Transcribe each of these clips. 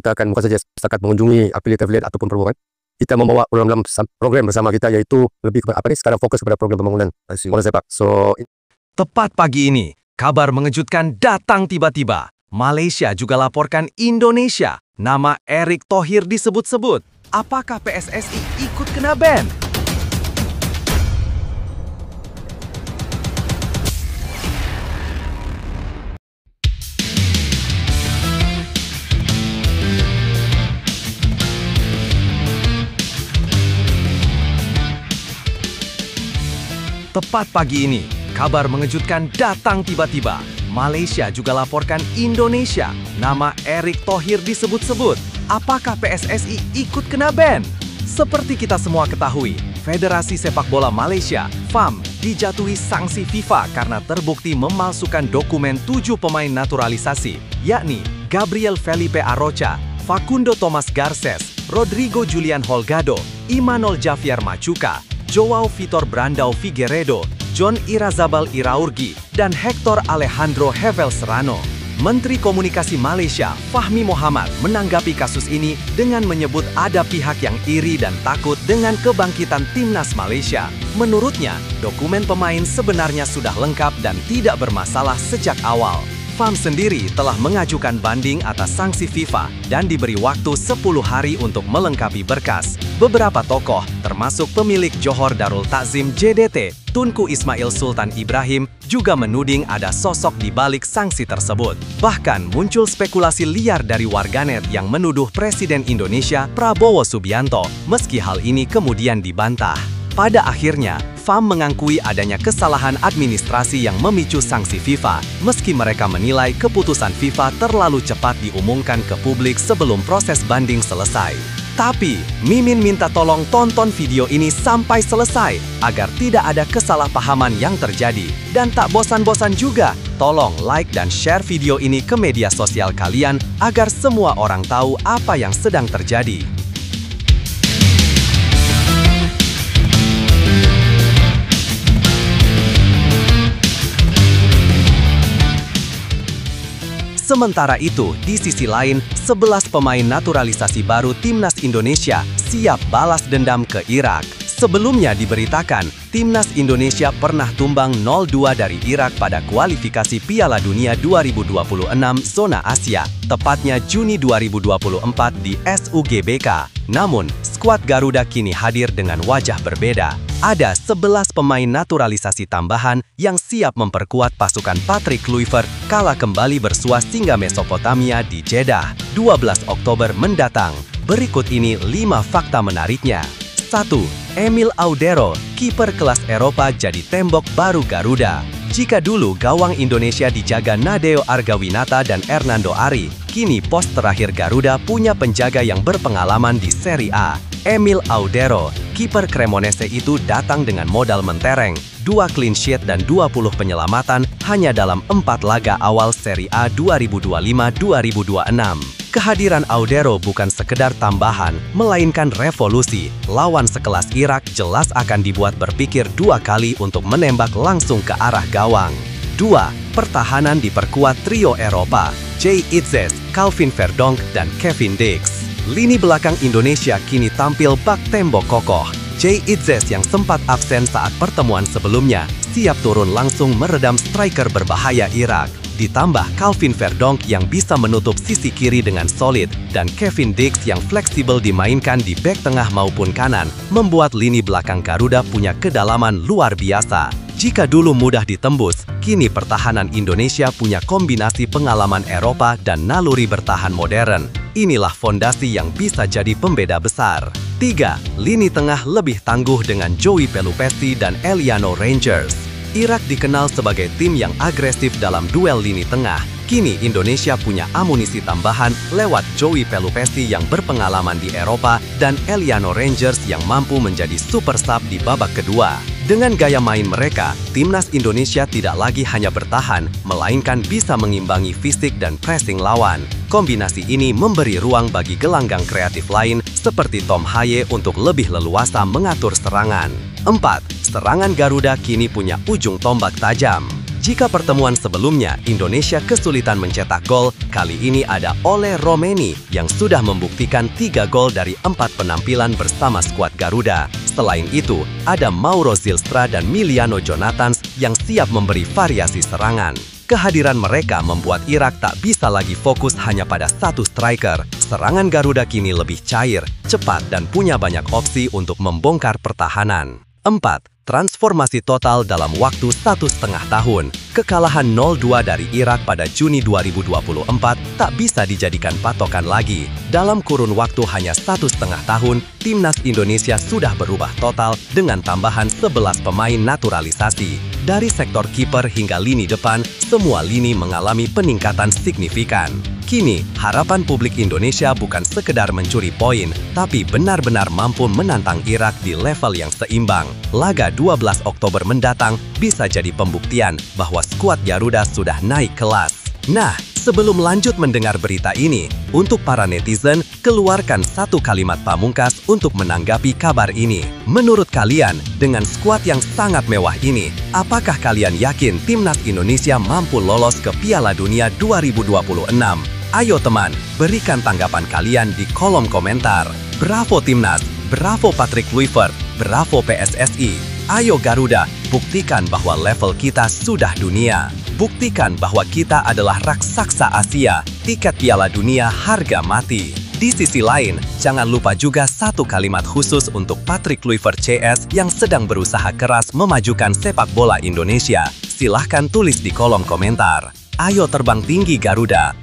kita akan bukan saja setakat mengunjungi afiliat-afiliat ataupun program. Kita membawa program bersama kita, yaitu lebih kepada sekarang fokus pada program pembangunan bola sepak. Tepat pagi ini, kabar mengejutkan datang tiba-tiba. Malaysia juga laporkan Indonesia. Nama Erick Thohir disebut-sebut. Apakah PSSI ikut kena ban? Tepat pagi ini, kabar mengejutkan datang tiba-tiba. Malaysia juga laporkan Indonesia. Nama Erick Thohir disebut-sebut. Apakah PSSI ikut kena ban? Seperti kita semua ketahui, Federasi Sepak Bola Malaysia, FAM, dijatuhi sanksi FIFA karena terbukti memalsukan dokumen 7 pemain naturalisasi, yakni Gabriel Felipe Arocha, Facundo Thomas Garces, Rodrigo Julian Holgado, Imanol Javier Machuca, Joao Vitor Brandao Figueiredo, John Irazabal Iraurgi, dan Hector Alejandro Hevel Serrano. Menteri Komunikasi Malaysia, Fahmi Mohamad, menanggapi kasus ini dengan menyebut ada pihak yang iri dan takut dengan kebangkitan timnas Malaysia. Menurutnya, dokumen pemain sebenarnya sudah lengkap dan tidak bermasalah sejak awal. FAM sendiri telah mengajukan banding atas sanksi FIFA dan diberi waktu 10 hari untuk melengkapi berkas. Beberapa tokoh, termasuk pemilik Johor Darul Takzim JDT, Tunku Ismail Sultan Ibrahim, juga menuding ada sosok di balik sanksi tersebut. Bahkan muncul spekulasi liar dari warganet yang menuduh Presiden Indonesia Prabowo Subianto, meski hal ini kemudian dibantah. Pada akhirnya, FAM mengakui adanya kesalahan administrasi yang memicu sanksi FIFA, meski mereka menilai keputusan FIFA terlalu cepat diumumkan ke publik sebelum proses banding selesai. Tapi, Mimin minta tolong tonton video ini sampai selesai, agar tidak ada kesalahpahaman yang terjadi. Dan tak bosan-bosan juga, tolong like dan share video ini ke media sosial kalian, agar semua orang tahu apa yang sedang terjadi. Sementara itu, di sisi lain, 11 pemain naturalisasi baru Timnas Indonesia siap balas dendam ke Irak. Sebelumnya diberitakan, Timnas Indonesia pernah tumbang 0-2 dari Irak pada kualifikasi Piala Dunia 2026 zona Asia, tepatnya Juni 2024 di SUGBK. Namun, skuad Garuda kini hadir dengan wajah berbeda. Ada 11 pemain naturalisasi tambahan yang siap memperkuat pasukan Patrick Kluivert kala kembali bersua singgah Mesopotamia di Jeddah, 12 Oktober mendatang. Berikut ini 5 fakta menariknya. 1. Emil Audero, kiper kelas Eropa jadi tembok baru Garuda. Jika dulu gawang Indonesia dijaga Nadeo Argawinata dan Hernando Ari, kini pos terakhir Garuda punya penjaga yang berpengalaman di Serie A. Emil Audero, kiper Cremonese itu datang dengan modal mentereng, 2 clean sheet dan 20 penyelamatan hanya dalam 4 laga awal Serie A 2025-2026. Kehadiran Audero bukan sekedar tambahan, melainkan revolusi. Lawan sekelas Irak jelas akan dibuat berpikir 2 kali untuk menembak langsung ke arah gawang. 2. Pertahanan diperkuat trio Eropa, Jay Itzes, Calvin Verdonk, dan Kevin Dix. Lini belakang Indonesia kini tampil bak tembok kokoh. Jay Itzes yang sempat absen saat pertemuan sebelumnya, siap turun langsung meredam striker berbahaya Irak. Ditambah Calvin Verdonk yang bisa menutup sisi kiri dengan solid, dan Kevin Dix yang fleksibel dimainkan di bek tengah maupun kanan, membuat lini belakang Garuda punya kedalaman luar biasa. Jika dulu mudah ditembus, kini pertahanan Indonesia punya kombinasi pengalaman Eropa dan naluri bertahan modern. Inilah fondasi yang bisa jadi pembeda besar. 3. Lini tengah lebih tangguh dengan Joey Pelupesti dan Eliano Rangers. Irak dikenal sebagai tim yang agresif dalam duel lini tengah. Kini Indonesia punya amunisi tambahan lewat Joey Pelupesti yang berpengalaman di Eropa dan Eliano Rangers yang mampu menjadi super sub di babak kedua. Dengan gaya main mereka, timnas Indonesia tidak lagi hanya bertahan, melainkan bisa mengimbangi fisik dan pressing lawan. Kombinasi ini memberi ruang bagi gelanggang kreatif lain seperti Tom Haye untuk lebih leluasa mengatur serangan. 4. Serangan Garuda kini punya ujung tombak tajam. Jika pertemuan sebelumnya Indonesia kesulitan mencetak gol, kali ini ada Ole Romeni yang sudah membuktikan 3 gol dari 4 penampilan bersama skuad Garuda. Selain itu, ada Mauro Zylstra dan Miliano Jonathans yang siap memberi variasi serangan. Kehadiran mereka membuat Irak tak bisa lagi fokus hanya pada satu striker. Serangan Garuda kini lebih cair, cepat, dan punya banyak opsi untuk membongkar pertahanan. 4. Transformasi total dalam waktu 1,5 tahun. Kekalahan 0-2 dari Irak pada Juni 2024 tak bisa dijadikan patokan lagi. Dalam kurun waktu hanya 1,5 tahun, timnas Indonesia sudah berubah total dengan tambahan 11 pemain naturalisasi. Dari sektor kiper hingga lini depan, semua lini mengalami peningkatan signifikan. Kini, harapan publik Indonesia bukan sekedar mencuri poin, tapi benar-benar mampu menantang Irak di level yang seimbang. Laga 12 Oktober mendatang bisa jadi pembuktian bahwa skuad Garuda sudah naik kelas. Nah, sebelum lanjut mendengar berita ini, untuk para netizen, keluarkan satu kalimat pamungkas untuk menanggapi kabar ini. Menurut kalian, dengan skuad yang sangat mewah ini, apakah kalian yakin timnas Indonesia mampu lolos ke Piala Dunia 2026? Ayo teman, berikan tanggapan kalian di kolom komentar. Bravo Timnas, bravo Patrick Kluivert, bravo PSSI. Ayo Garuda, buktikan bahwa level kita sudah dunia. Buktikan bahwa kita adalah raksasa Asia, tiket Piala Dunia harga mati. Di sisi lain, jangan lupa juga satu kalimat khusus untuk Patrick Kluivert CS yang sedang berusaha keras memajukan sepak bola Indonesia. Silahkan tulis di kolom komentar. Ayo terbang tinggi Garuda.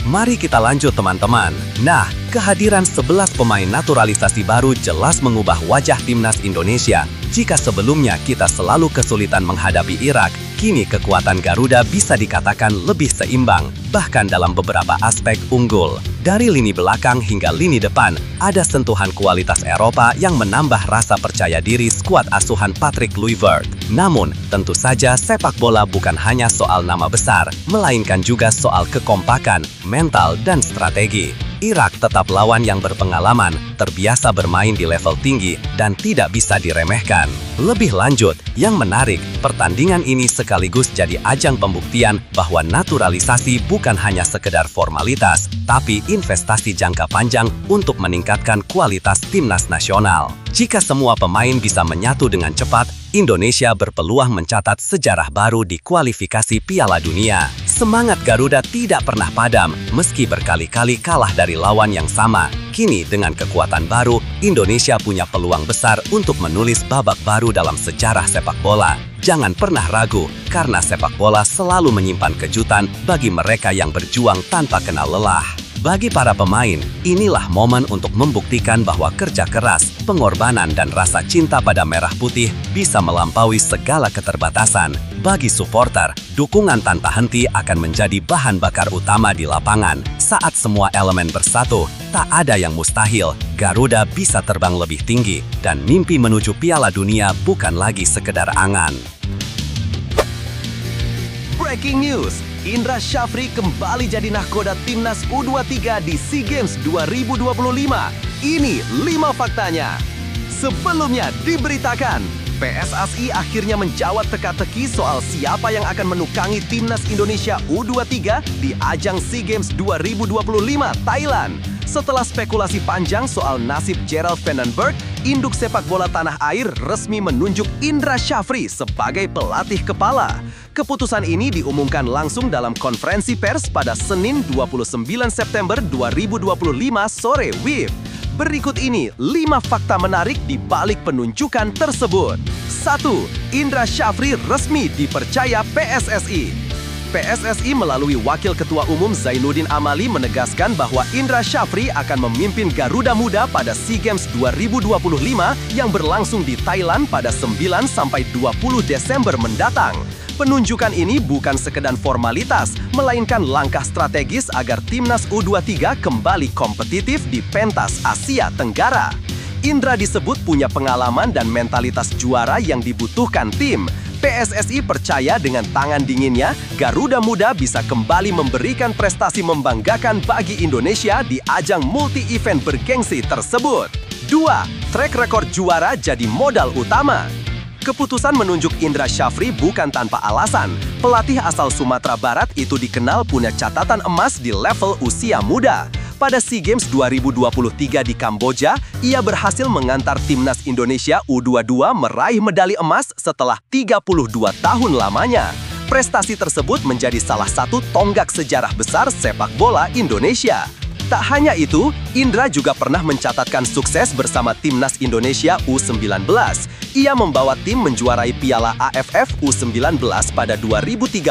Mari kita lanjut teman-teman. Nah, kehadiran 11 pemain naturalisasi baru jelas mengubah wajah timnas Indonesia. Jika sebelumnya kita selalu kesulitan menghadapi Irak, kini kekuatan Garuda bisa dikatakan lebih seimbang, bahkan dalam beberapa aspek unggul. Dari lini belakang hingga lini depan, ada sentuhan kualitas Eropa yang menambah rasa percaya diri skuad asuhan Patrick Kluivert. Namun, tentu saja sepak bola bukan hanya soal nama besar, melainkan juga soal kekompakan, mental, dan strategi. Irak tetap lawan yang berpengalaman, terbiasa bermain di level tinggi, dan tidak bisa diremehkan. Lebih lanjut, yang menarik, pertandingan ini sekaligus jadi ajang pembuktian bahwa naturalisasi bukan hanya sekedar formalitas, tapi investasi jangka panjang untuk meningkatkan kualitas timnas nasional. Jika semua pemain bisa menyatu dengan cepat, Indonesia berpeluang mencatat sejarah baru di kualifikasi Piala Dunia. Semangat Garuda tidak pernah padam, meski berkali-kali kalah dari lawan yang sama. Kini dengan kekuatan baru, Indonesia punya peluang besar untuk menulis babak baru dalam sejarah sepak bola. Jangan pernah ragu, karena sepak bola selalu menyimpan kejutan bagi mereka yang berjuang tanpa kenal lelah. Bagi para pemain, inilah momen untuk membuktikan bahwa kerja keras, pengorbanan, dan rasa cinta pada merah putih bisa melampaui segala keterbatasan. Bagi supporter, dukungan tanpa henti akan menjadi bahan bakar utama di lapangan. Saat semua elemen bersatu, tak ada yang mustahil. Garuda bisa terbang lebih tinggi, dan mimpi menuju Piala Dunia bukan lagi sekedar angan. Breaking news! Indra Syafri kembali jadi nahkoda timnas U23 di SEA Games 2025. Ini 5 faktanya. Sebelumnya diberitakan, PSSI akhirnya menjawab teka-teki soal siapa yang akan menukangi timnas Indonesia U23 di ajang SEA Games 2025 Thailand. Setelah spekulasi panjang soal nasib Gerald van den Berg, induk sepak bola tanah air resmi menunjuk Indra Syafri sebagai pelatih kepala. Keputusan ini diumumkan langsung dalam konferensi pers pada Senin 29 September 2025 sore WIB. Berikut ini 5 fakta menarik di balik penunjukan tersebut. 1. Indra Syafri resmi dipercaya PSSI. PSSI melalui Wakil Ketua Umum Zainuddin Amali menegaskan bahwa Indra Syafri akan memimpin Garuda Muda pada SEA Games 2025 yang berlangsung di Thailand pada 9-20 Desember mendatang. Penunjukan ini bukan sekedar formalitas, melainkan langkah strategis agar timnas U23 kembali kompetitif di pentas Asia Tenggara. Indra disebut punya pengalaman dan mentalitas juara yang dibutuhkan tim. PSSI percaya dengan tangan dinginnya, Garuda Muda bisa kembali memberikan prestasi membanggakan bagi Indonesia di ajang multi-event bergengsi tersebut. 2. Track record juara jadi modal utama. Keputusan menunjuk Indra Syafri bukan tanpa alasan. Pelatih asal Sumatera Barat itu dikenal punya catatan emas di level usia muda. Pada SEA Games 2023 di Kamboja, ia berhasil mengantar timnas Indonesia U22 meraih medali emas setelah 32 tahun lamanya. Prestasi tersebut menjadi salah satu tonggak sejarah besar sepak bola Indonesia. Tak hanya itu, Indra juga pernah mencatatkan sukses bersama timnas Indonesia U19. Ia membawa tim menjuarai Piala AFF U19 pada 2013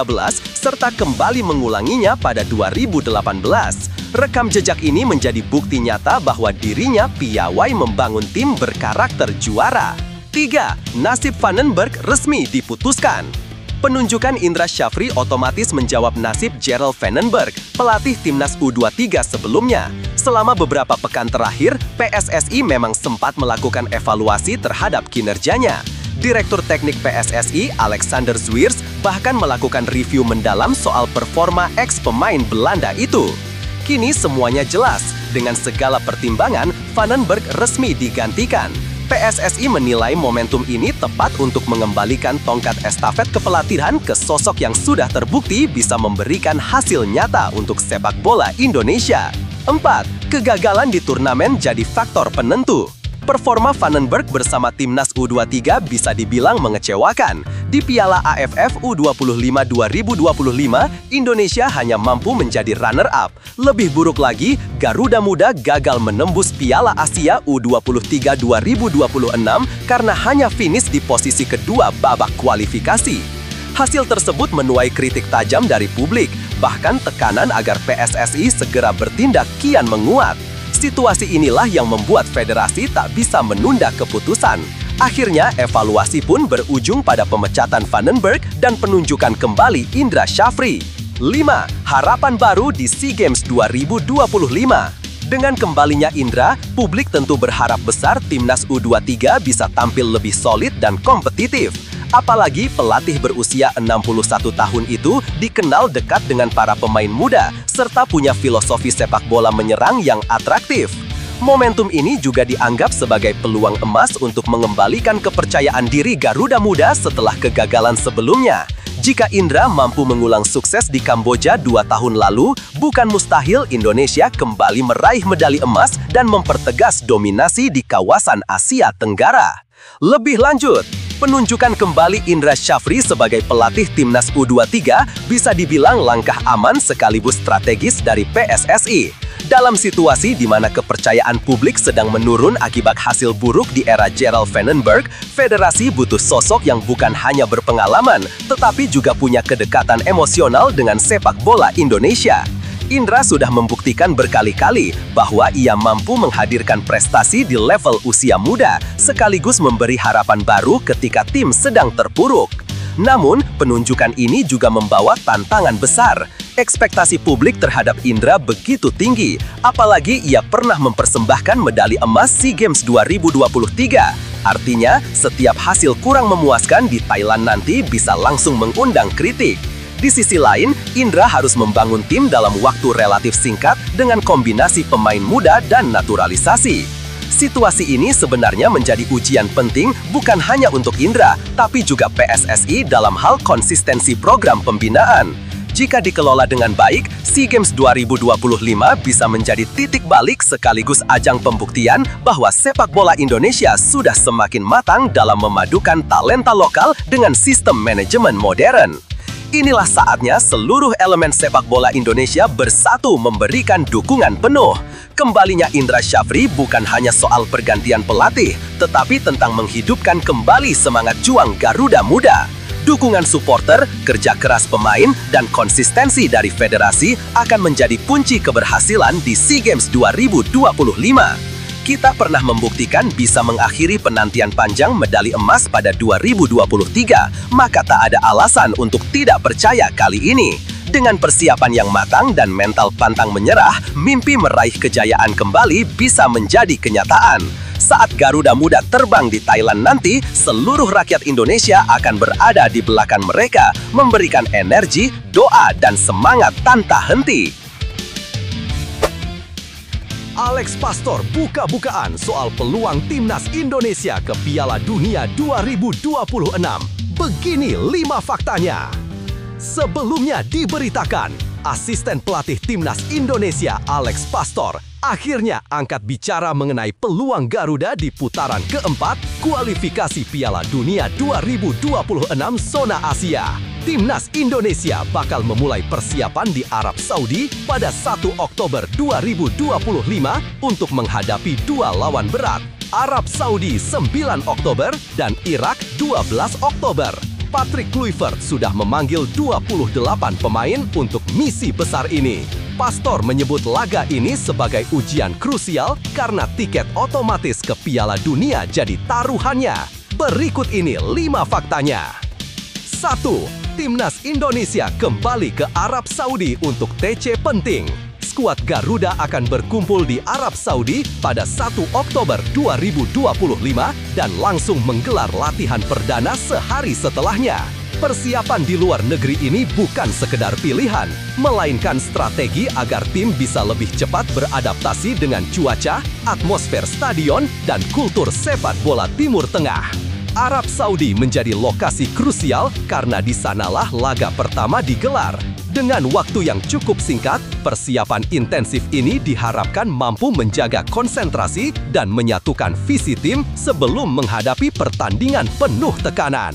serta kembali mengulanginya pada 2018. Rekam jejak ini menjadi bukti nyata bahwa dirinya piawai membangun tim berkarakter juara. 3. Nasib Vandenberg resmi diputuskan. Penunjukan Indra Syafri otomatis menjawab nasib Gerald Vandenberg, pelatih timnas U23 sebelumnya. Selama beberapa pekan terakhir, PSSI memang sempat melakukan evaluasi terhadap kinerjanya. Direktur Teknik PSSI, Alexander Zwiers, bahkan melakukan review mendalam soal performa ex-pemain Belanda itu. Kini semuanya jelas, dengan segala pertimbangan, Vandenberg resmi digantikan. PSSI menilai momentum ini tepat untuk mengembalikan tongkat estafet kepelatihan ke sosok yang sudah terbukti bisa memberikan hasil nyata untuk sepak bola Indonesia. 4. Kegagalan di turnamen jadi faktor penentu. Performa Vandenberg bersama timnas U23 bisa dibilang mengecewakan. Di Piala AFF U25 2025, Indonesia hanya mampu menjadi runner-up. Lebih buruk lagi, Garuda Muda gagal menembus Piala Asia U23 2026 karena hanya finish di posisi kedua babak kualifikasi. Hasil tersebut menuai kritik tajam dari publik, bahkan tekanan agar PSSI segera bertindak kian menguat. Situasi inilah yang membuat federasi tak bisa menunda keputusan. Akhirnya, evaluasi pun berujung pada pemecatan Vandenberg dan penunjukan kembali Indra Syafri. 5. Harapan baru di SEA Games 2025. Dengan kembalinya Indra, publik tentu berharap besar timnas U23 bisa tampil lebih solid dan kompetitif. Apalagi pelatih berusia 61 tahun itu dikenal dekat dengan para pemain muda, serta punya filosofi sepak bola menyerang yang atraktif. Momentum ini juga dianggap sebagai peluang emas untuk mengembalikan kepercayaan diri Garuda Muda setelah kegagalan sebelumnya. Jika Indra mampu mengulang sukses di Kamboja 2 tahun lalu, bukan mustahil Indonesia kembali meraih medali emas dan mempertegas dominasi di kawasan Asia Tenggara. Lebih lanjut, penunjukan kembali Indra Syafri sebagai pelatih timnas U23 bisa dibilang langkah aman sekaligus strategis dari PSSI. Dalam situasi di mana kepercayaan publik sedang menurun akibat hasil buruk di era Gerald Vandenberg, federasi butuh sosok yang bukan hanya berpengalaman, tetapi juga punya kedekatan emosional dengan sepak bola Indonesia. Indra sudah membuktikan berkali-kali bahwa ia mampu menghadirkan prestasi di level usia muda, sekaligus memberi harapan baru ketika tim sedang terpuruk. Namun, penunjukan ini juga membawa tantangan besar. Ekspektasi publik terhadap Indra begitu tinggi, apalagi ia pernah mempersembahkan medali emas SEA Games 2023. Artinya, setiap hasil kurang memuaskan di Thailand nanti bisa langsung mengundang kritik. Di sisi lain, Indra harus membangun tim dalam waktu relatif singkat dengan kombinasi pemain muda dan naturalisasi. Situasi ini sebenarnya menjadi ujian penting bukan hanya untuk Indra, tapi juga PSSI dalam hal konsistensi program pembinaan. Jika dikelola dengan baik, SEA Games 2025 bisa menjadi titik balik sekaligus ajang pembuktian bahwa sepak bola Indonesia sudah semakin matang dalam memadukan talenta lokal dengan sistem manajemen modern. Inilah saatnya seluruh elemen sepak bola Indonesia bersatu memberikan dukungan penuh. Kembalinya Indra Syafri bukan hanya soal pergantian pelatih, tetapi tentang menghidupkan kembali semangat juang Garuda Muda. Dukungan supporter, kerja keras pemain, dan konsistensi dari federasi akan menjadi kunci keberhasilan di SEA Games 2025. Kita pernah membuktikan bisa mengakhiri penantian panjang medali emas pada 2023, maka tak ada alasan untuk tidak percaya kali ini. Dengan persiapan yang matang dan mental pantang menyerah, mimpi meraih kejayaan kembali bisa menjadi kenyataan. Saat Garuda Muda terbang di Thailand nanti, seluruh rakyat Indonesia akan berada di belakang mereka, memberikan energi, doa, dan semangat tanpa henti. Alex Pastor buka-bukaan soal peluang Timnas Indonesia ke Piala Dunia 2026. Begini 5 faktanya. Sebelumnya diberitakan, asisten pelatih Timnas Indonesia Alex Pastor akhirnya angkat bicara mengenai peluang Garuda di putaran keempat kualifikasi Piala Dunia 2026 zona Asia. Timnas Indonesia bakal memulai persiapan di Arab Saudi pada 1 Oktober 2025 untuk menghadapi 2 lawan berat, Arab Saudi 9 Oktober dan Irak 12 Oktober. Patrick Kluivert sudah memanggil 28 pemain untuk misi besar ini. Pastor menyebut laga ini sebagai ujian krusial karena tiket otomatis ke Piala Dunia jadi taruhannya. Berikut ini 5 faktanya. 1. Timnas Indonesia kembali ke Arab Saudi untuk TC penting. Skuad Garuda akan berkumpul di Arab Saudi pada 1 Oktober 2025 dan langsung menggelar latihan perdana sehari setelahnya. Persiapan di luar negeri ini bukan sekedar pilihan, melainkan strategi agar tim bisa lebih cepat beradaptasi dengan cuaca, atmosfer stadion, dan kultur sepak bola Timur Tengah. Arab Saudi menjadi lokasi krusial karena di sanalah laga pertama digelar. Dengan waktu yang cukup singkat, persiapan intensif ini diharapkan mampu menjaga konsentrasi dan menyatukan visi tim sebelum menghadapi pertandingan penuh tekanan.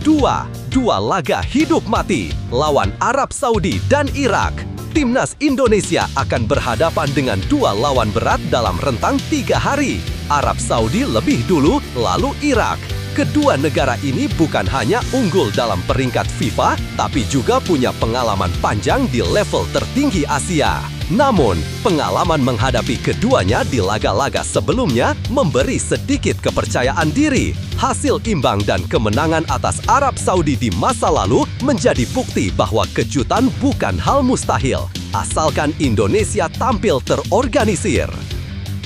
2. Dua laga hidup mati lawan Arab Saudi dan Irak. Timnas Indonesia akan berhadapan dengan 2 lawan berat dalam rentang 3 hari. Arab Saudi lebih dulu, lalu Irak. Kedua negara ini bukan hanya unggul dalam peringkat FIFA, tapi juga punya pengalaman panjang di level tertinggi Asia. Namun, pengalaman menghadapi keduanya di laga-laga sebelumnya memberi sedikit kepercayaan diri. Hasil imbang dan kemenangan atas Arab Saudi di masa lalu menjadi bukti bahwa kejutan bukan hal mustahil, asalkan Indonesia tampil terorganisir.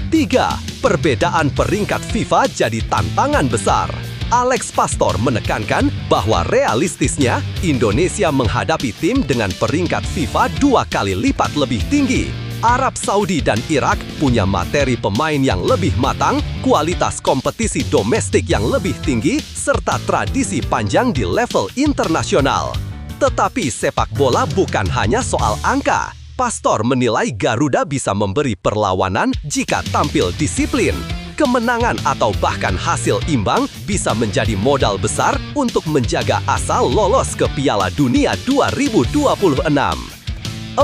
3. Perbedaan peringkat FIFA jadi tantangan besar. Alex Pastor menekankan bahwa realistisnya Indonesia menghadapi tim dengan peringkat FIFA 2 kali lipat lebih tinggi. Arab Saudi dan Irak punya materi pemain yang lebih matang, kualitas kompetisi domestik yang lebih tinggi, serta tradisi panjang di level internasional. Tetapi sepak bola bukan hanya soal angka. Pastor menilai Garuda bisa memberi perlawanan jika tampil disiplin. Kemenangan atau bahkan hasil imbang bisa menjadi modal besar untuk menjaga asa lolos ke Piala Dunia 2026. 4.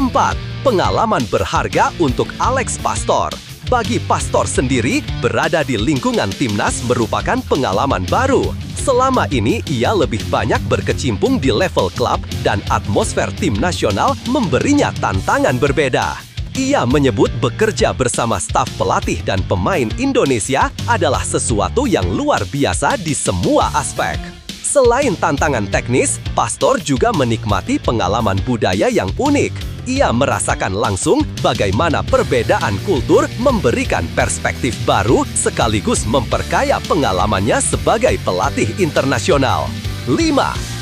Pengalaman berharga untuk Alex Pastor. Bagi Pastor sendiri, berada di lingkungan timnas merupakan pengalaman baru. Selama ini, ia lebih banyak berkecimpung di level klub dan atmosfer tim nasional memberinya tantangan berbeda. Ia menyebut bekerja bersama staf pelatih dan pemain Indonesia adalah sesuatu yang luar biasa di semua aspek. Selain tantangan teknis, Pastor juga menikmati pengalaman budaya yang unik. Ia merasakan langsung bagaimana perbedaan kultur memberikan perspektif baru sekaligus memperkaya pengalamannya sebagai pelatih internasional. 5.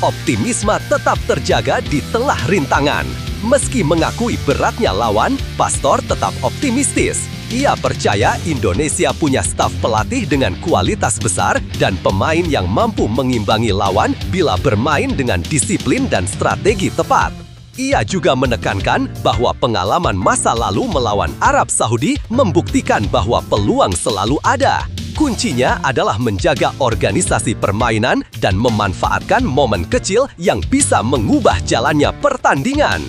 Optimisme tetap terjaga di tengah rintangan. Meski mengakui beratnya lawan, Pastor tetap optimistis. Ia percaya Indonesia punya staf pelatih dengan kualitas besar dan pemain yang mampu mengimbangi lawan bila bermain dengan disiplin dan strategi tepat. Ia juga menekankan bahwa pengalaman masa lalu melawan Arab Saudi membuktikan bahwa peluang selalu ada. Kuncinya adalah menjaga organisasi permainan dan memanfaatkan momen kecil yang bisa mengubah jalannya pertandingan.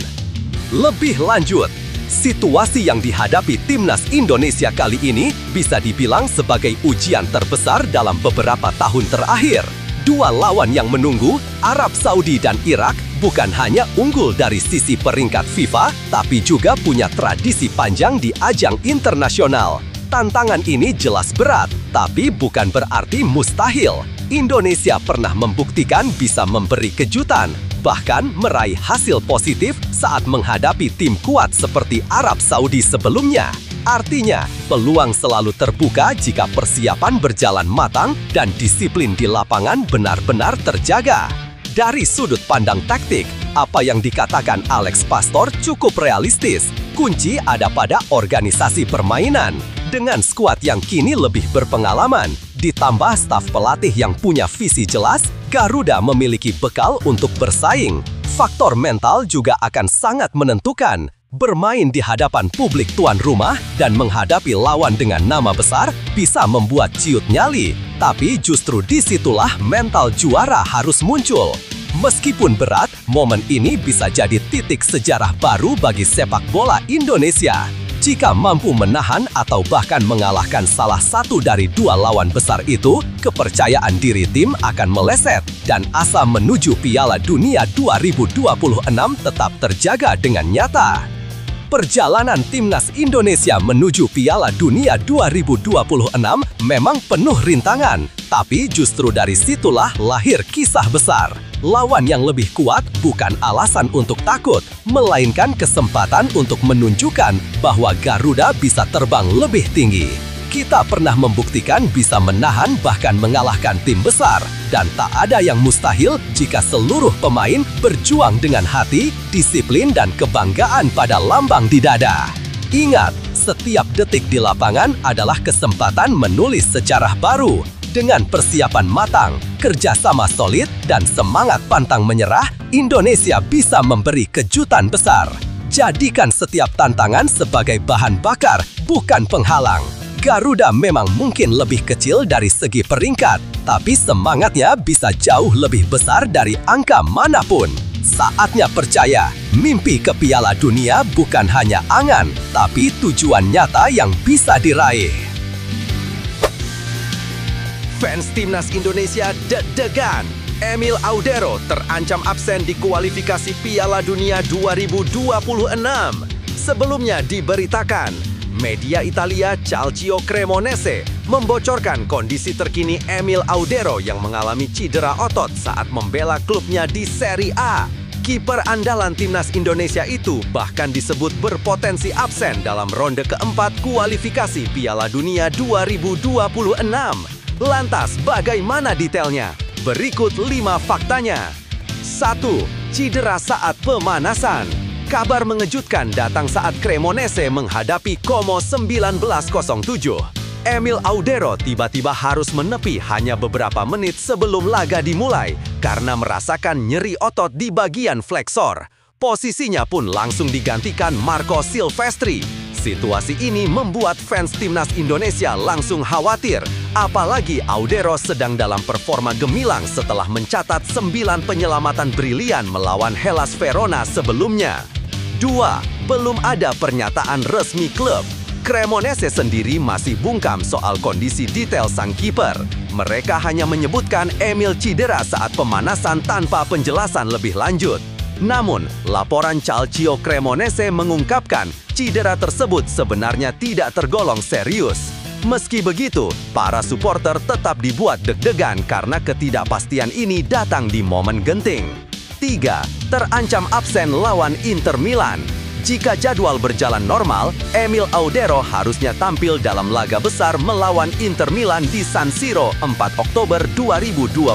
Lebih lanjut, situasi yang dihadapi Timnas Indonesia kali ini bisa dibilang sebagai ujian terbesar dalam beberapa tahun terakhir. 2 lawan yang menunggu, Arab Saudi dan Irak, bukan hanya unggul dari sisi peringkat FIFA, tapi juga punya tradisi panjang di ajang internasional. Tantangan ini jelas berat, tapi bukan berarti mustahil. Indonesia pernah membuktikan bisa memberi kejutan, bahkan meraih hasil positif saat menghadapi tim kuat seperti Arab Saudi sebelumnya. Artinya, peluang selalu terbuka jika persiapan berjalan matang dan disiplin di lapangan benar-benar terjaga. Dari sudut pandang taktik, apa yang dikatakan Alex Pastor cukup realistis. Kunci ada pada organisasi permainan. Dengan skuad yang kini lebih berpengalaman, ditambah staf pelatih yang punya visi jelas, Garuda memiliki bekal untuk bersaing. Faktor mental juga akan sangat menentukan. Bermain di hadapan publik tuan rumah dan menghadapi lawan dengan nama besar bisa membuat ciut nyali. Tapi justru disitulah mental juara harus muncul. Meskipun berat, momen ini bisa jadi titik sejarah baru bagi sepak bola Indonesia. Jika mampu menahan atau bahkan mengalahkan salah satu dari dua lawan besar itu, kepercayaan diri tim akan meleset dan asa menuju Piala Dunia 2026 tetap terjaga dengan nyata. Perjalanan timnas Indonesia menuju Piala Dunia 2026 memang penuh rintangan, tapi justru dari situlah lahir kisah besar. Lawan yang lebih kuat bukan alasan untuk takut, melainkan kesempatan untuk menunjukkan bahwa Garuda bisa terbang lebih tinggi. Kita pernah membuktikan bisa menahan bahkan mengalahkan tim besar, dan tak ada yang mustahil jika seluruh pemain berjuang dengan hati, disiplin, dan kebanggaan pada lambang di dada. Ingat, setiap detik di lapangan adalah kesempatan menulis sejarah baru. Dengan persiapan matang, kerjasama solid, dan semangat pantang menyerah, Indonesia bisa memberi kejutan besar. Jadikan setiap tantangan sebagai bahan bakar, bukan penghalang. Garuda memang mungkin lebih kecil dari segi peringkat, tapi semangatnya bisa jauh lebih besar dari angka manapun. Saatnya percaya, mimpi ke Piala Dunia bukan hanya angan, tapi tujuan nyata yang bisa diraih. Fans timnas Indonesia deg-degan. Emil Audero terancam absen di kualifikasi Piala Dunia 2026. Sebelumnya diberitakan, media Italia Calcio Cremonese membocorkan kondisi terkini Emil Audero yang mengalami cedera otot saat membela klubnya di Serie A. Kiper andalan timnas Indonesia itu bahkan disebut berpotensi absen dalam ronde keempat kualifikasi Piala Dunia 2026. Lantas, bagaimana detailnya? Berikut 5 faktanya. 1. Cedera saat pemanasan. Kabar mengejutkan datang saat Cremonese menghadapi Como 1907. Emil Audero tiba-tiba harus menepi hanya beberapa menit sebelum laga dimulai karena merasakan nyeri otot di bagian fleksor. Posisinya pun langsung digantikan Marco Silvestri. Situasi ini membuat fans timnas Indonesia langsung khawatir, apalagi Audero sedang dalam performa gemilang setelah mencatat 9 penyelamatan brilian melawan Hellas Verona sebelumnya. 2. Belum ada pernyataan resmi klub. Cremonese sendiri masih bungkam soal kondisi detail sang kiper. Mereka hanya menyebutkan Emil cedera saat pemanasan tanpa penjelasan lebih lanjut. Namun, laporan Calcio Cremonese mengungkapkan cedera tersebut sebenarnya tidak tergolong serius. Meski begitu, para supporter tetap dibuat deg-degan karena ketidakpastian ini datang di momen genting. 3. Terancam absen lawan Inter Milan. Jika jadwal berjalan normal, Emil Audero harusnya tampil dalam laga besar melawan Inter Milan di San Siro 4 Oktober 2025.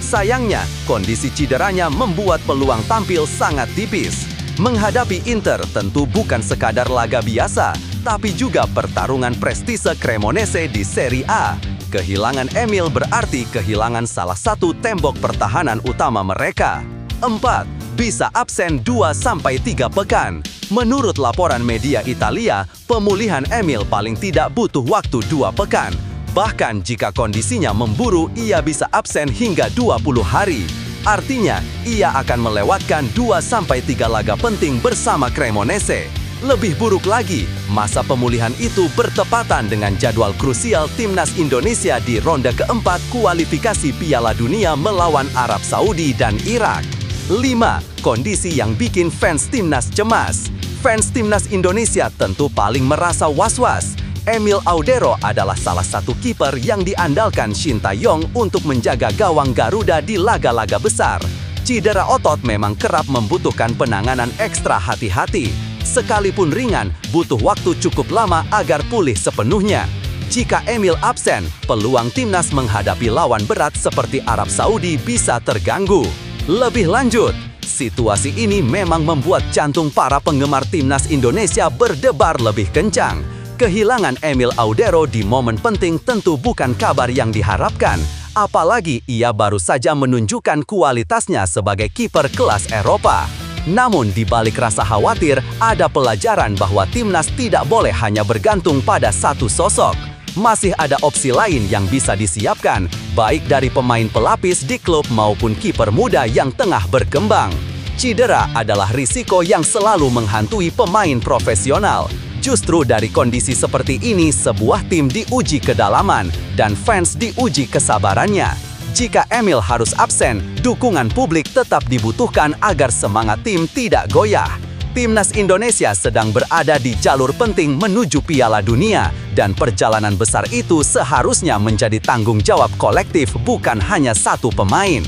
Sayangnya, kondisi cederanya membuat peluang tampil sangat tipis. Menghadapi Inter tentu bukan sekadar laga biasa, tapi juga pertarungan prestise Cremonese di Serie A. Kehilangan Emil berarti kehilangan salah satu tembok pertahanan utama mereka. 4. Bisa absen 2-3 pekan. Menurut laporan media Italia, pemulihan Emil paling tidak butuh waktu 2 pekan. Bahkan jika kondisinya memburu, ia bisa absen hingga 20 hari. Artinya, ia akan melewatkan 2-3 laga penting bersama Cremonese. Lebih buruk lagi, masa pemulihan itu bertepatan dengan jadwal krusial timnas Indonesia di ronde keempat kualifikasi Piala Dunia melawan Arab Saudi dan Irak. 5. Kondisi yang bikin fans timnas cemas. Fans timnas Indonesia tentu paling merasa was-was. Emil Audero adalah salah satu kiper yang diandalkan Shin Tae-yong untuk menjaga gawang Garuda di laga-laga besar. Cedera otot memang kerap membutuhkan penanganan ekstra hati-hati. Sekalipun ringan, butuh waktu cukup lama agar pulih sepenuhnya. Jika Emil absen, peluang timnas menghadapi lawan berat seperti Arab Saudi bisa terganggu. Lebih lanjut, situasi ini memang membuat jantung para penggemar timnas Indonesia berdebar lebih kencang. Kehilangan Emil Audero di momen penting tentu bukan kabar yang diharapkan, apalagi ia baru saja menunjukkan kualitasnya sebagai kiper kelas Eropa. Namun di balik rasa khawatir, ada pelajaran bahwa timnas tidak boleh hanya bergantung pada satu sosok. Masih ada opsi lain yang bisa disiapkan, baik dari pemain pelapis di klub maupun kiper muda yang tengah berkembang. Cedera adalah risiko yang selalu menghantui pemain profesional. Justru dari kondisi seperti ini, sebuah tim diuji kedalaman dan fans diuji kesabarannya. Jika Emil harus absen, dukungan publik tetap dibutuhkan agar semangat tim tidak goyah. Timnas Indonesia sedang berada di jalur penting menuju Piala Dunia, dan perjalanan besar itu seharusnya menjadi tanggung jawab kolektif, bukan hanya satu pemain.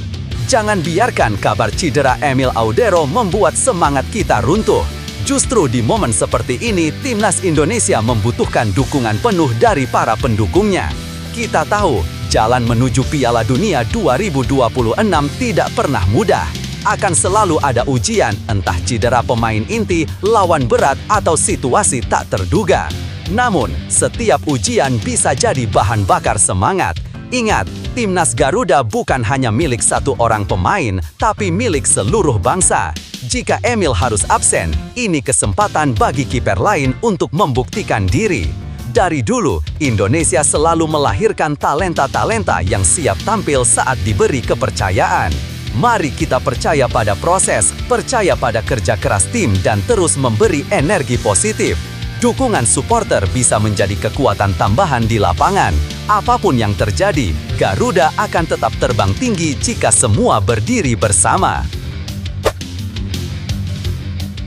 Jangan biarkan kabar cedera Emil Audero membuat semangat kita runtuh. Justru di momen seperti ini, timnas Indonesia membutuhkan dukungan penuh dari para pendukungnya. Kita tahu, jalan menuju Piala Dunia 2026 tidak pernah mudah. Akan selalu ada ujian, entah cedera pemain inti, lawan berat, atau situasi tak terduga. Namun, setiap ujian bisa jadi bahan bakar semangat. Ingat, timnas Garuda bukan hanya milik satu orang pemain, tapi milik seluruh bangsa. Jika Emil harus absen, ini kesempatan bagi kiper lain untuk membuktikan diri. Dari dulu, Indonesia selalu melahirkan talenta-talenta yang siap tampil saat diberi kepercayaan. Mari kita percaya pada proses, percaya pada kerja keras tim, dan terus memberi energi positif. Dukungan supporter bisa menjadi kekuatan tambahan di lapangan. Apapun yang terjadi, Garuda akan tetap terbang tinggi jika semua berdiri bersama.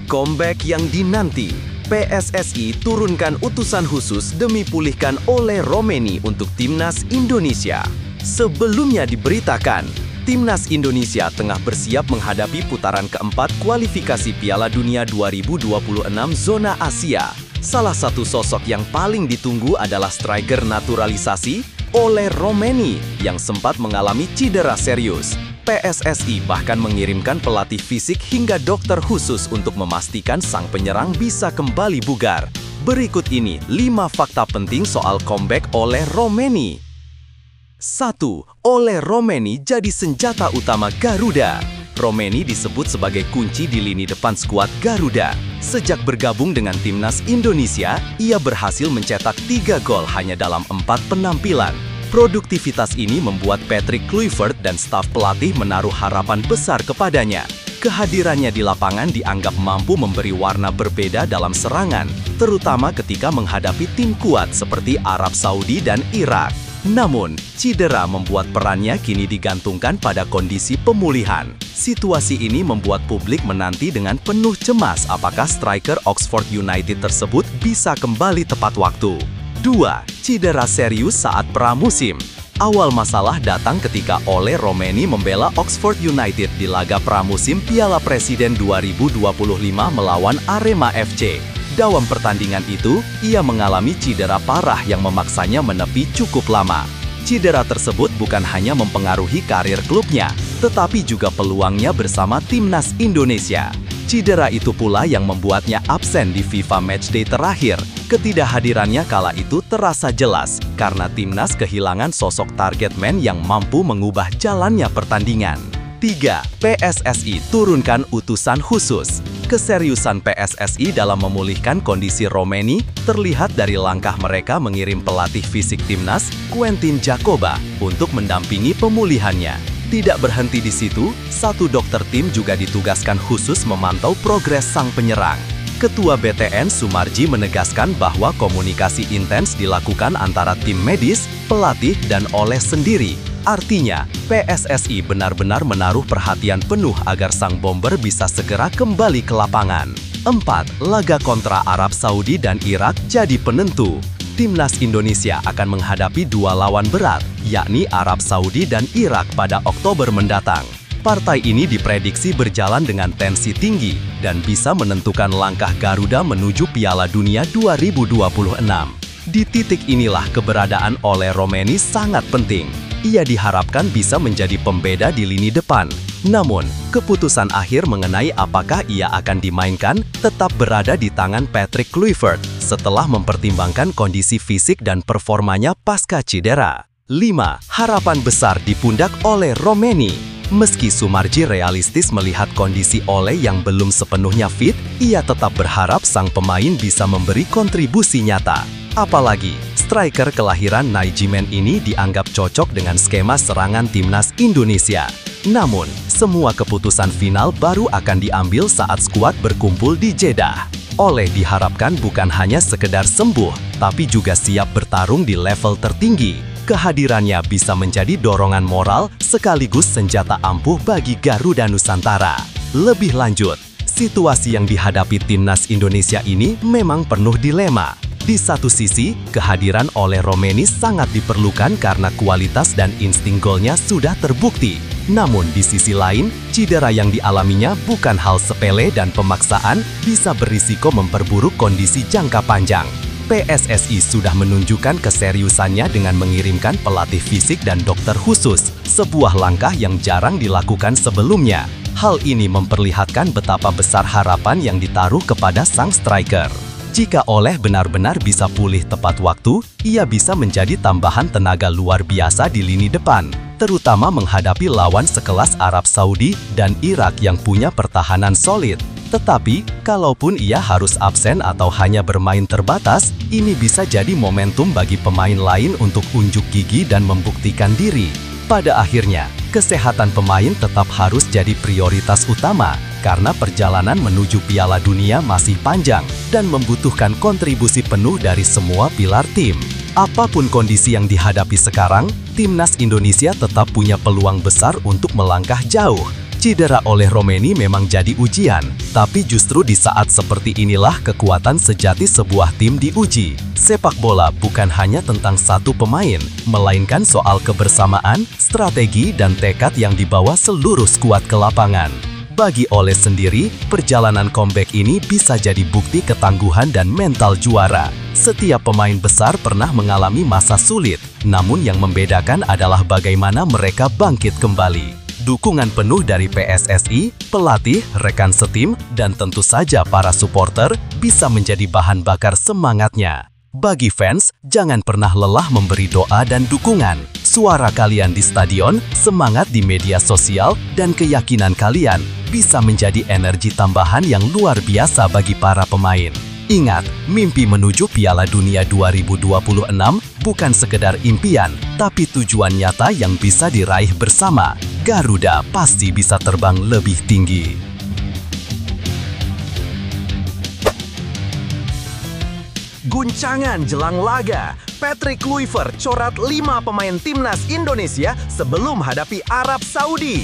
Comeback yang dinanti, PSSI turunkan utusan khusus demi pulihkan Ole Romeni untuk Timnas Indonesia. Sebelumnya diberitakan, Timnas Indonesia tengah bersiap menghadapi putaran keempat kualifikasi Piala Dunia 2026 zona Asia. Salah satu sosok yang paling ditunggu adalah striker naturalisasi Ole Romeni yang sempat mengalami cedera serius. PSSI bahkan mengirimkan pelatih fisik hingga dokter khusus untuk memastikan sang penyerang bisa kembali bugar. Berikut ini 5 fakta penting soal comeback Ole Romeni. 1. Ole Romeni jadi senjata utama Garuda. Romeni disebut sebagai kunci di lini depan skuad Garuda. Sejak bergabung dengan Timnas Indonesia, ia berhasil mencetak 3 gol hanya dalam 4 penampilan. Produktivitas ini membuat Patrick Kluivert dan staf pelatih menaruh harapan besar kepadanya. Kehadirannya di lapangan dianggap mampu memberi warna berbeda dalam serangan, terutama ketika menghadapi tim kuat seperti Arab Saudi dan Irak. Namun, cedera membuat perannya kini digantungkan pada kondisi pemulihan. Situasi ini membuat publik menanti dengan penuh cemas apakah striker Oxford United tersebut bisa kembali tepat waktu. 2. Cedera serius saat pramusim. Awal masalah datang ketika Ole Romeni membela Oxford United di laga pramusim Piala Presiden 2025 melawan Arema FC. Dalam pertandingan itu, ia mengalami cedera parah yang memaksanya menepi cukup lama. Cedera tersebut bukan hanya mempengaruhi karir klubnya, tetapi juga peluangnya bersama Timnas Indonesia. Cedera itu pula yang membuatnya absen di FIFA Matchday terakhir. Ketidakhadirannya kala itu terasa jelas, karena Timnas kehilangan sosok target man yang mampu mengubah jalannya pertandingan. 3. PSSI turunkan utusan khusus. Keseriusan PSSI dalam memulihkan kondisi Romeni terlihat dari langkah mereka mengirim pelatih fisik Timnas, Quentin Jacoba, untuk mendampingi pemulihannya. Tidak berhenti di situ, satu dokter tim juga ditugaskan khusus memantau progres sang penyerang. Ketua BTN Sumarji menegaskan bahwa komunikasi intens dilakukan antara tim medis, pelatih, dan Ole sendiri. Artinya, PSSI benar-benar menaruh perhatian penuh agar sang bomber bisa segera kembali ke lapangan. 4. Laga kontra Arab Saudi dan Irak jadi penentu. Timnas Indonesia akan menghadapi 2 lawan berat, yakni Arab Saudi dan Irak pada Oktober mendatang. Partai ini diprediksi berjalan dengan tensi tinggi dan bisa menentukan langkah Garuda menuju Piala Dunia 2026. Di titik inilah keberadaan Ole Romeni sangat penting. Ia diharapkan bisa menjadi pembeda di lini depan. Namun, keputusan akhir mengenai apakah ia akan dimainkan tetap berada di tangan Patrick Kluivert setelah mempertimbangkan kondisi fisik dan performanya pasca cedera. 5. Harapan besar di pundak Ole Romeni. Meski Sumarji realistis melihat kondisi Ole yang belum sepenuhnya fit, ia tetap berharap sang pemain bisa memberi kontribusi nyata. Apalagi, striker kelahiran Nijmegen ini dianggap cocok dengan skema serangan timnas Indonesia. Namun, semua keputusan final baru akan diambil saat skuad berkumpul di Jeddah. Ole diharapkan bukan hanya sekedar sembuh, tapi juga siap bertarung di level tertinggi. Kehadirannya bisa menjadi dorongan moral sekaligus senjata ampuh bagi Garuda Nusantara. Lebih lanjut, situasi yang dihadapi timnas Indonesia ini memang penuh dilema. Di satu sisi, kehadiran Ole Romeni sangat diperlukan karena kualitas dan insting golnya sudah terbukti. Namun di sisi lain, cedera yang dialaminya bukan hal sepele dan pemaksaan bisa berisiko memperburuk kondisi jangka panjang. PSSI sudah menunjukkan keseriusannya dengan mengirimkan pelatih fisik dan dokter khusus, sebuah langkah yang jarang dilakukan sebelumnya. Hal ini memperlihatkan betapa besar harapan yang ditaruh kepada sang striker. Jika Ole benar-benar bisa pulih tepat waktu, ia bisa menjadi tambahan tenaga luar biasa di lini depan, terutama menghadapi lawan sekelas Arab Saudi dan Irak yang punya pertahanan solid. Tetapi, kalaupun ia harus absen atau hanya bermain terbatas, ini bisa jadi momentum bagi pemain lain untuk unjuk gigi dan membuktikan diri. Pada akhirnya, kesehatan pemain tetap harus jadi prioritas utama, karena perjalanan menuju Piala Dunia masih panjang dan membutuhkan kontribusi penuh dari semua pilar tim. Apapun kondisi yang dihadapi sekarang, timnas Indonesia tetap punya peluang besar untuk melangkah jauh. Cedera Ole Romeni memang jadi ujian, tapi justru di saat seperti inilah kekuatan sejati sebuah tim diuji. Sepak bola bukan hanya tentang satu pemain, melainkan soal kebersamaan, strategi, dan tekad yang dibawa seluruh skuad ke lapangan. Bagi Ole sendiri, perjalanan comeback ini bisa jadi bukti ketangguhan dan mental juara. Setiap pemain besar pernah mengalami masa sulit, namun yang membedakan adalah bagaimana mereka bangkit kembali. Dukungan penuh dari PSSI, pelatih, rekan setim, dan tentu saja para supporter bisa menjadi bahan bakar semangatnya. Bagi fans, jangan pernah lelah memberi doa dan dukungan. Suara kalian di stadion, semangat di media sosial, dan keyakinan kalian bisa menjadi energi tambahan yang luar biasa bagi para pemain. Ingat, mimpi menuju Piala Dunia 2026 bukan sekedar impian, tapi tujuan nyata yang bisa diraih bersama. Garuda pasti bisa terbang lebih tinggi. Guncangan jelang laga, Patrick Kluivert coret 5 pemain timnas Indonesia sebelum hadapi Arab Saudi.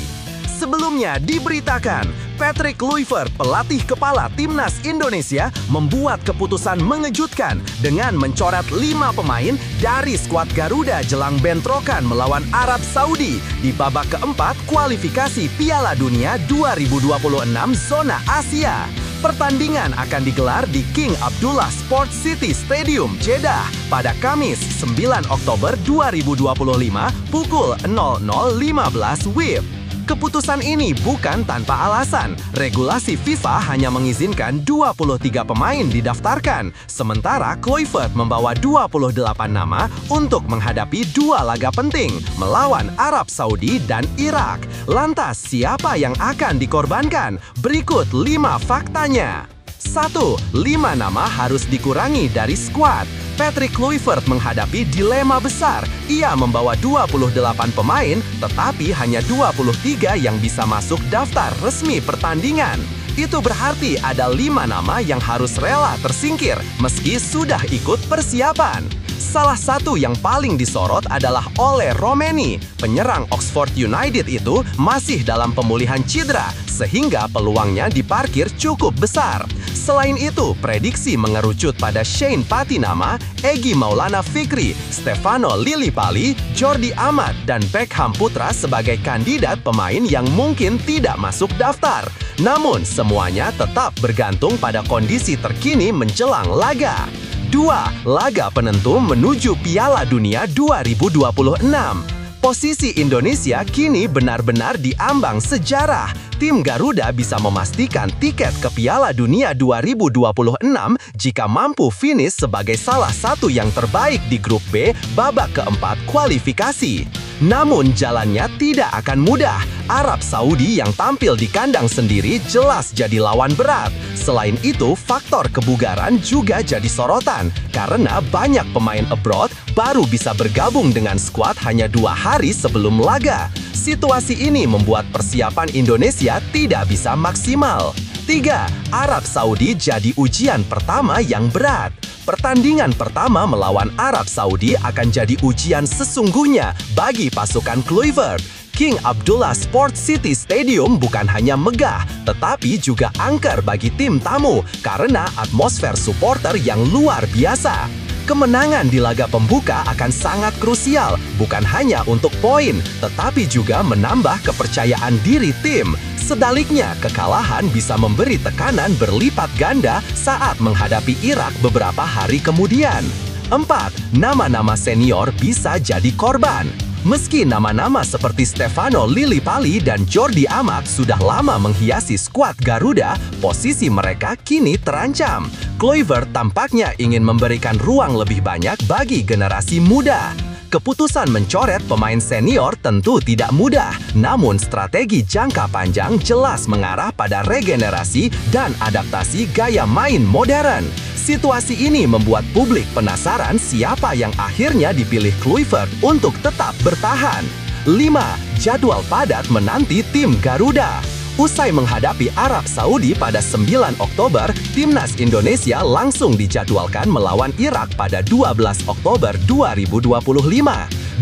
Sebelumnya diberitakan, Patrick Kluivert, pelatih kepala timnas Indonesia, membuat keputusan mengejutkan dengan mencoret 5 pemain dari skuad Garuda jelang bentrokan melawan Arab Saudi di babak keempat kualifikasi Piala Dunia 2026 zona Asia. Pertandingan akan digelar di King Abdullah Sports City Stadium, Jeddah pada Kamis 9 Oktober 2025 pukul 00.15 WIB. Keputusan ini bukan tanpa alasan. Regulasi FIFA hanya mengizinkan 23 pemain didaftarkan, sementara Kluivert membawa 28 nama untuk menghadapi 2 laga penting melawan Arab Saudi dan Irak. Lantas, siapa yang akan dikorbankan? Berikut 5 faktanya. 1. 5 nama harus dikurangi dari skuad. Patrick Kluivert menghadapi dilema besar. Ia membawa 28 pemain, tetapi hanya 23 yang bisa masuk daftar resmi pertandingan. Itu berarti ada 5 nama yang harus rela tersingkir meski sudah ikut persiapan. Salah satu yang paling disorot adalah Ole Romeni. Penyerang Oxford United itu masih dalam pemulihan cedera, sehingga peluangnya diparkir cukup besar. Selain itu, prediksi mengerucut pada Shane Patinama, Egy Maulana Fikri, Stefano Lillipali, Jordi Amat, dan Beckham Putra sebagai kandidat pemain yang mungkin tidak masuk daftar. Namun, semuanya tetap bergantung pada kondisi terkini menjelang laga. 2. Laga penentu menuju Piala Dunia 2026. Posisi Indonesia kini benar-benar diambang sejarah. Tim Garuda bisa memastikan tiket ke Piala Dunia 2026 jika mampu finish sebagai salah satu yang terbaik di grup B babak keempat kualifikasi. Namun jalannya tidak akan mudah. Arab Saudi yang tampil di kandang sendiri jelas jadi lawan berat. Selain itu, faktor kebugaran juga jadi sorotan karena banyak pemain abroad baru bisa bergabung dengan skuad hanya 2 hari sebelum laga. Situasi ini membuat persiapan Indonesia tidak bisa maksimal. 3. Arab Saudi jadi ujian pertama yang berat. Pertandingan pertama melawan Arab Saudi akan jadi ujian sesungguhnya bagi pasukan Kluivert. King Abdullah Sport City Stadium bukan hanya megah, tetapi juga angker bagi tim tamu karena atmosfer supporter yang luar biasa. Kemenangan di laga pembuka akan sangat krusial, bukan hanya untuk poin, tetapi juga menambah kepercayaan diri tim. Sebaliknya, kekalahan bisa memberi tekanan berlipat ganda saat menghadapi Irak beberapa hari kemudian. 4. Nama-nama senior bisa jadi korban. Meski nama-nama seperti Stefano Lillipali dan Jordi Amat sudah lama menghiasi skuad Garuda, posisi mereka kini terancam. Kluivert tampaknya ingin memberikan ruang lebih banyak bagi generasi muda. Keputusan mencoret pemain senior tentu tidak mudah, namun strategi jangka panjang jelas mengarah pada regenerasi dan adaptasi gaya main modern. Situasi ini membuat publik penasaran siapa yang akhirnya dipilih Kluivert untuk tetap bertahan. 5. Jadwal padat menanti tim Garuda. Usai menghadapi Arab Saudi pada 9 Oktober, Timnas Indonesia langsung dijadwalkan melawan Irak pada 12 Oktober 2025.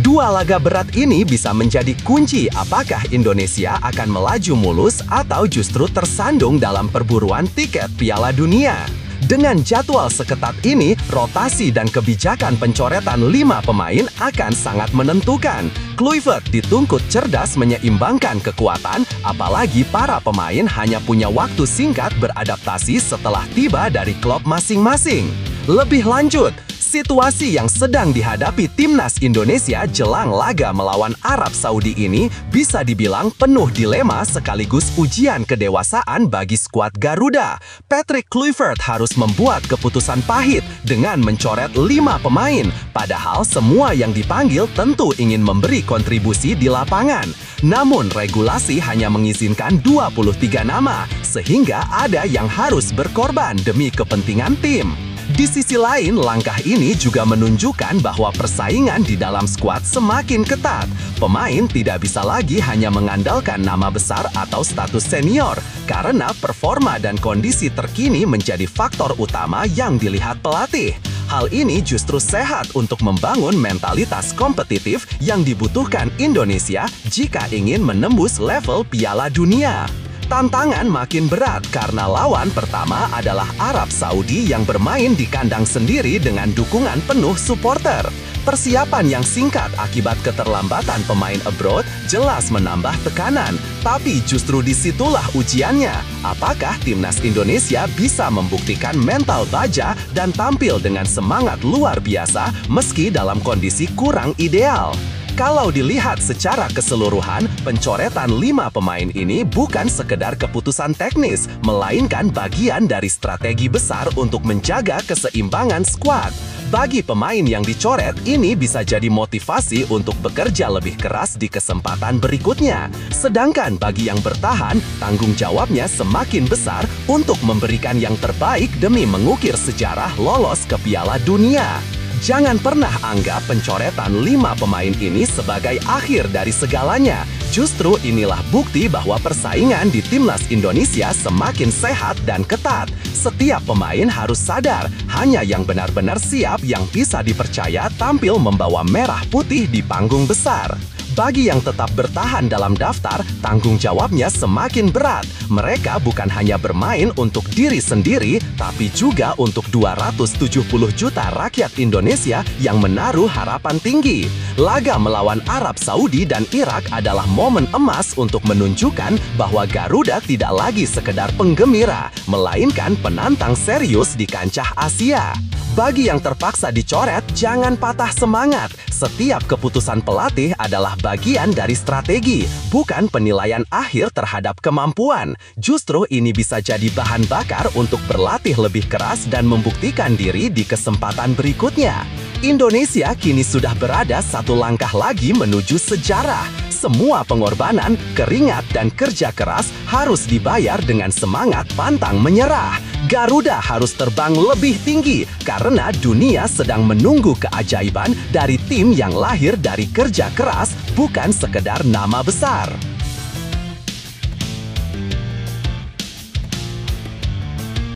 Dua laga berat ini bisa menjadi kunci apakah Indonesia akan melaju mulus atau justru tersandung dalam perburuan tiket Piala Dunia. Dengan jadwal seketat ini, rotasi dan kebijakan pencoretan 5 pemain akan sangat menentukan. Kluivert dituntut cerdas menyeimbangkan kekuatan, apalagi para pemain hanya punya waktu singkat beradaptasi setelah tiba dari klub masing-masing. Lebih lanjut, situasi yang sedang dihadapi Timnas Indonesia jelang laga melawan Arab Saudi ini bisa dibilang penuh dilema sekaligus ujian kedewasaan bagi skuad Garuda. Patrick Kluivert harus membuat keputusan pahit dengan mencoret 5 pemain, padahal semua yang dipanggil tentu ingin memberi kontribusi di lapangan. Namun regulasi hanya mengizinkan 23 nama, sehingga ada yang harus berkorban demi kepentingan tim. Di sisi lain, langkah ini juga menunjukkan bahwa persaingan di dalam skuad semakin ketat. Pemain tidak bisa lagi hanya mengandalkan nama besar atau status senior, karena performa dan kondisi terkini menjadi faktor utama yang dilihat pelatih. Hal ini justru sehat untuk membangun mentalitas kompetitif yang dibutuhkan Indonesia jika ingin menembus level Piala Dunia. Tantangan makin berat karena lawan pertama adalah Arab Saudi yang bermain di kandang sendiri dengan dukungan penuh supporter. Persiapan yang singkat akibat keterlambatan pemain abroad jelas menambah tekanan, tapi justru disitulah ujiannya. Apakah Timnas Indonesia bisa membuktikan mental baja dan tampil dengan semangat luar biasa meski dalam kondisi kurang ideal? Kalau dilihat secara keseluruhan, pencoretan 5 pemain ini bukan sekedar keputusan teknis, melainkan bagian dari strategi besar untuk menjaga keseimbangan skuad. Bagi pemain yang dicoret, ini bisa jadi motivasi untuk bekerja lebih keras di kesempatan berikutnya. Sedangkan bagi yang bertahan, tanggung jawabnya semakin besar untuk memberikan yang terbaik demi mengukir sejarah lolos ke Piala Dunia. Jangan pernah anggap pencoretan 5 pemain ini sebagai akhir dari segalanya. Justru inilah bukti bahwa persaingan di Timnas Indonesia semakin sehat dan ketat. Setiap pemain harus sadar, hanya yang benar-benar siap yang bisa dipercaya tampil membawa merah putih di panggung besar. Bagi yang tetap bertahan dalam daftar, tanggung jawabnya semakin berat. Mereka bukan hanya bermain untuk diri sendiri, tapi juga untuk 270 juta rakyat Indonesia yang menaruh harapan tinggi. Laga melawan Arab Saudi dan Irak adalah momen emas untuk menunjukkan bahwa Garuda tidak lagi sekedar penggembira, melainkan penantang serius di kancah Asia. Bagi yang terpaksa dicoret, jangan patah semangat. Setiap keputusan pelatih adalah bagian dari strategi, bukan penilaian akhir terhadap kemampuan. Justru ini bisa jadi bahan bakar untuk berlatih lebih keras dan membuktikan diri di kesempatan berikutnya. Indonesia kini sudah berada satu langkah lagi menuju sejarah. Semua pengorbanan, keringat, dan kerja keras harus dibayar dengan semangat pantang menyerah. Garuda harus terbang lebih tinggi karena dunia sedang menunggu keajaiban dari tim yang lahir dari kerja keras, bukan sekedar nama besar.